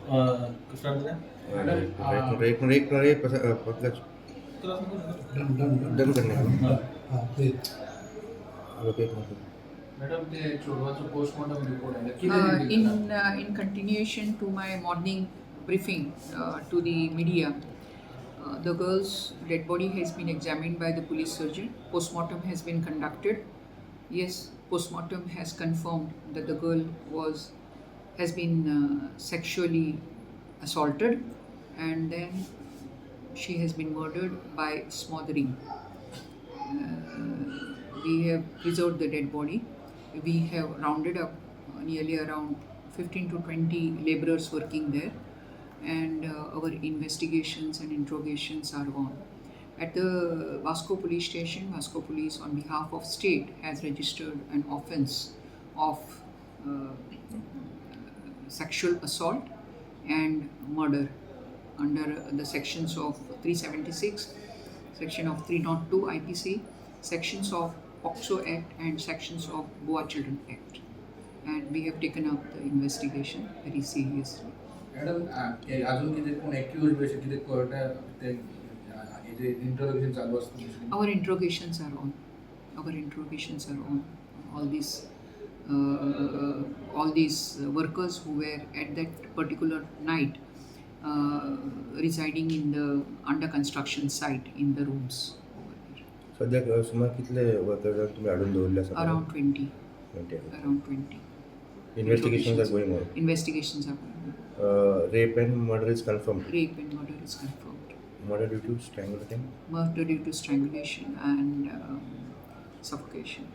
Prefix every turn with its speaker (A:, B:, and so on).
A: Sorry.
B: Start there.
A: एक मतलब done करने को लोकेट में
B: Madam, the छोड़वाचा postmortem report आहे.
C: In continuation to my morning briefing to the media, the girl's dead body has been examined by the police surgeon. Postmortem has been conducted. Yes, postmortem has confirmed that the girl has been sexually assaulted, and then she has been murdered by smothering. We have preserved the dead body. We have rounded up nearly around 15 to 20 laborers working there, and our investigations and interrogations are on. At the Vasco police station, Vasco police on behalf of state has registered an offence of sexual assault and murder under the sections of 376, section of 302 IPC, sections of POCSO Act and sections of Goa Children Act. And we have taken up the investigation very seriously.
B: Madam, अजून किती कोण accused बेशे किती Carta ते जे interrogation चालू असतं.
C: Our interrogations are on. All these workers who were at that particular night residing in the under construction site in the rooms over there.
A: सध्या सुमार कितले वर्कर्स तुम्ही अडून दवरले आसा?
C: Around 20.
A: 20.
C: Around 20.
A: Investigations are going on.
C: Investigations are going on.
A: Rape and murder is confirmed.
C: Rape and murder is confirmed.
A: Murder due to strangulation.
C: Murder due to strangulation and suffocation.